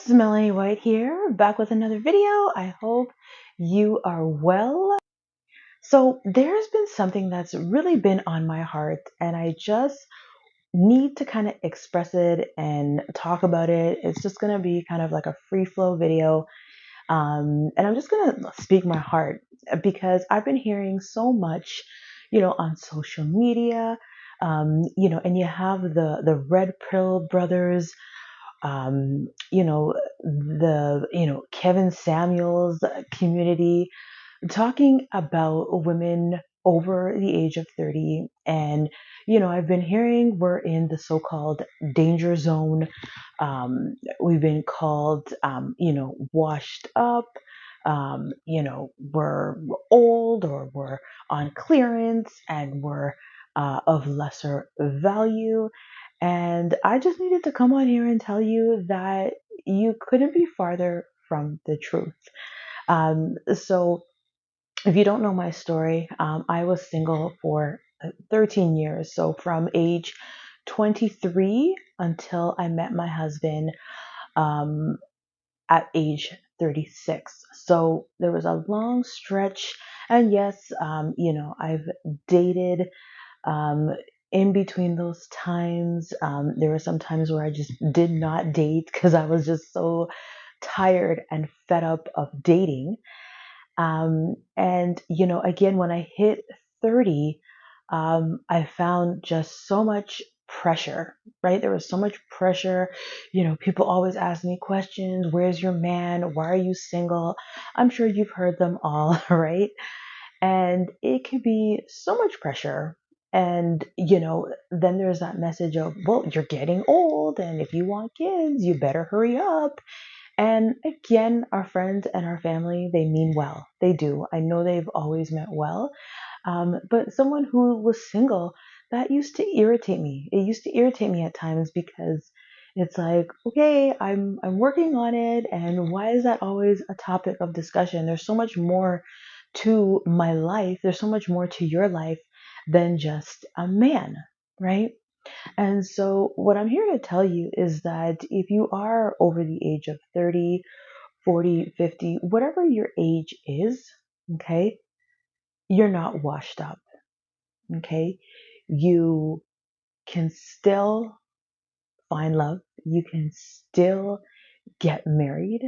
It's Melanie White here, back with another video. I hope you are well. So, there's been something that's really been on my heart, and I just need to kind of express it and talk about it. It's just going to be kind of like a free flow video. And I'm just going to speak my heart because I've been hearing so much, on social media, and you have the Red Pill brothers, Kevin Samuels community talking about women over the age of 30. And, I've been hearing we're in the so called danger zone. We've been called, washed up. We're old or we're on clearance and we're of lesser value. And I just needed to come on here and tell you that you couldn't be farther from the truth. So, if you don't know my story, I was single for 13 years. So, from age 23 until I met my husband um, at age 36. So, there was a long stretch. And yes, I've dated um, in between those times. There were some times where I just did not date because I was just so tired and fed up of dating. Again, when I hit 30, I found just so much pressure, right? There was so much pressure. People always ask me questions. Where's your man? Why are you single? I'm sure you've heard them all, right? And it could be so much pressure. And, then there's that message of, well, you're getting old. And if you want kids, you better hurry up. And again, our friends and our family, they mean well. They do. I know they've always meant well. But someone who was single, that used to irritate me. It used to irritate me at times because it's like, okay, I'm working on it, and why is that always a topic of discussion? There's so much more to my life. There's so much more to your life than just a man, right? And so, what I'm here to tell you is that if you are over the age of 30, 40, 50, whatever your age is, okay, you're not washed up, okay? You can still find love, you can still get married,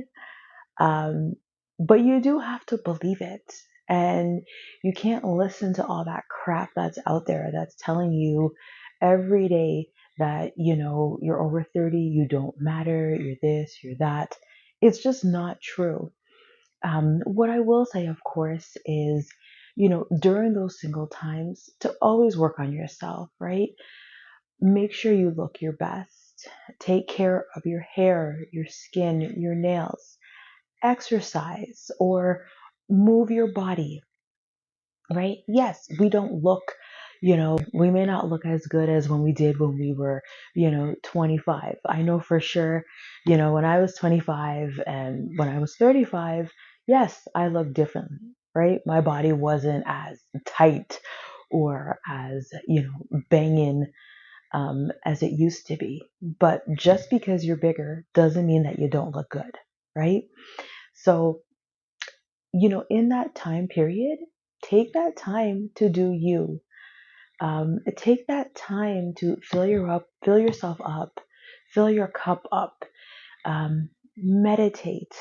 um, but you do have to believe it. And you can't listen to all that crap that's out there that's telling you every day that, you're over 30, you don't matter, you're this, you're that. It's just not true. What I will say, of course, is, during those single times, to always work on yourself, right? Make sure you look your best. Take care of your hair, your skin, your nails. Exercise or move your body, right? Yes, we don't look, we may not look as good as when we did when we were, 25. I know for sure, when I was 25 and when I was 35, yes, I looked differently, right? My body wasn't as tight or as, banging as it used to be. But just because you're bigger doesn't mean that you don't look good, right? So, in that time period, take that time to do you. Take that time to fill yourself up, fill your cup up. Meditate.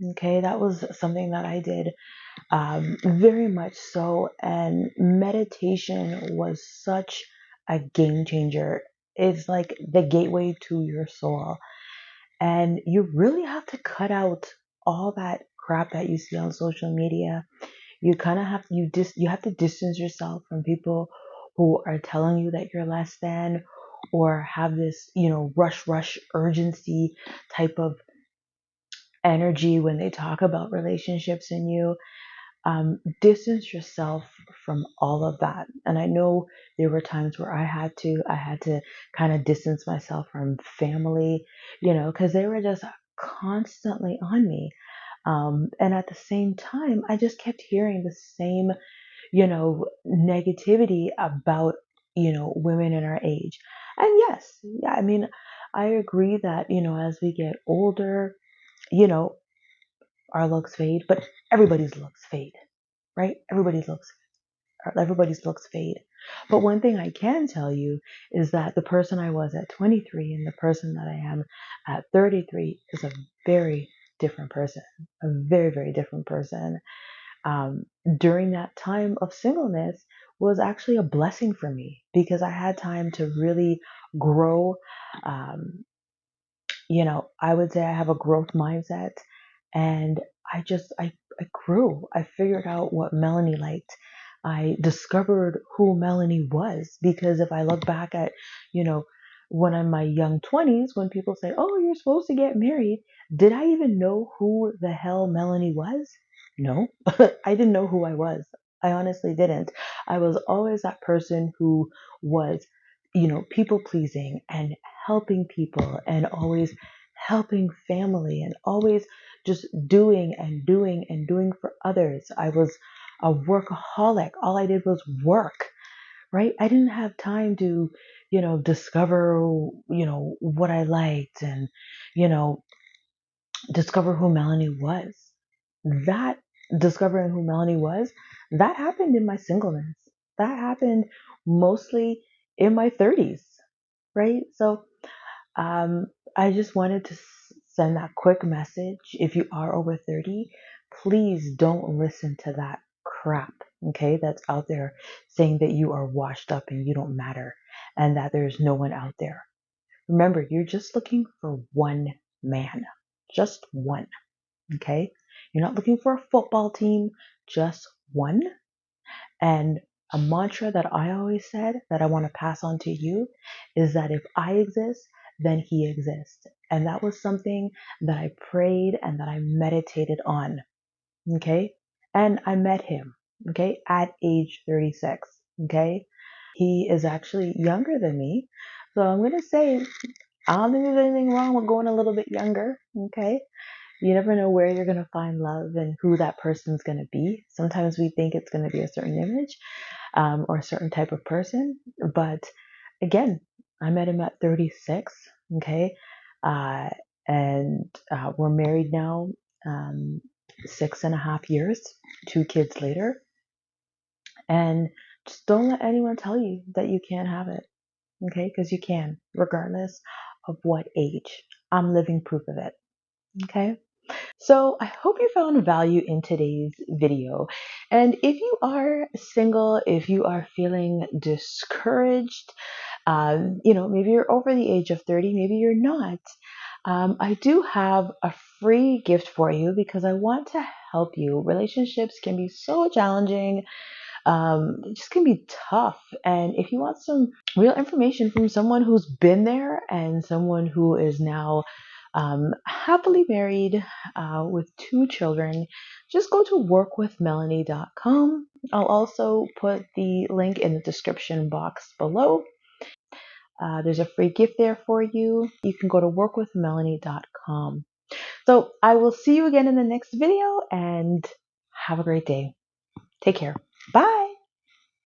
Okay, that was something that I did very much so, and meditation was such a game changer. It's like the gateway to your soul. And you really have to cut out all that crap that you see on social media. You kind of have you have to distance yourself from people who are telling you that you're less than or have this, rush urgency type of energy when they talk about relationships in you. Distance yourself from all of that. And I know there were times where I had to kind of distance myself from family, because they were just constantly on me. And at the same time, I just kept hearing the same, negativity about, women in our age. And yes, yeah, I mean, I agree that, as we get older, you know, our looks fade, but everybody's looks fade, right? Everybody's looks fade. But one thing I can tell you is that the person I was at 23 and the person that I am at 33 is a very different person, a very, very different person. Um, During that time of singleness was actually a blessing for me because I had time to really grow. Um, I would say I have a growth mindset, and I grew. I figured out what Melanie liked. I discovered who Melanie was because if I look back at, you know, when I'm in my young 20s, when people say, "Oh, you're supposed to get married," did I even know who the hell Melanie was? No, I didn't know who I was. I honestly didn't. I was always that person who was, people pleasing and helping people and always helping family and always just doing and doing and doing for others. I was a workaholic. All I did was work, right? I didn't have time to, discover, what I liked and, you know, discover who Melanie was. That discovering who Melanie was, that happened in my singleness. That happened mostly in my 30s, right? So um, I just wanted to send that quick message. If you are over 30, please don't listen to that crap, okay, that's out there saying that you are washed up and you don't matter and that there's no one out there. Remember, you're just looking for one man, just one, okay? You're not looking for a football team, just one. And a mantra that I always said that I want to pass on to you is that if I exist, then he exists. And that was something that I prayed and that I meditated on. Okay. And I met him. Okay. At age 36. Okay. He is actually younger than me. So I'm going to say, I don't think there's anything wrong with going a little bit younger. Okay. You never know where you're going to find love and who that person's going to be. Sometimes we think it's going to be a certain image, or a certain type of person. But again, I met him at 36. Okay. Uh, and we're married now, 6.5 years, 2 kids later. And just don't let anyone tell you that you can't have it. Okay. Because you can, regardless of what age. I'm living proof of it. Okay. So I hope you found value in today's video. And if you are single, if you are feeling discouraged, maybe you're over the age of 30, maybe you're not. I do have a free gift for you because I want to help you. Relationships can be so challenging. It just can be tough. And if you want some real information from someone who's been there and someone who is now happily married with 2 children, just go to workwithmelanie.com. I'll also put the link in the description box below. There's a free gift there for you. You can go to workwithmelanie.com. So I will see you again in the next video and have a great day. Take care. Bye.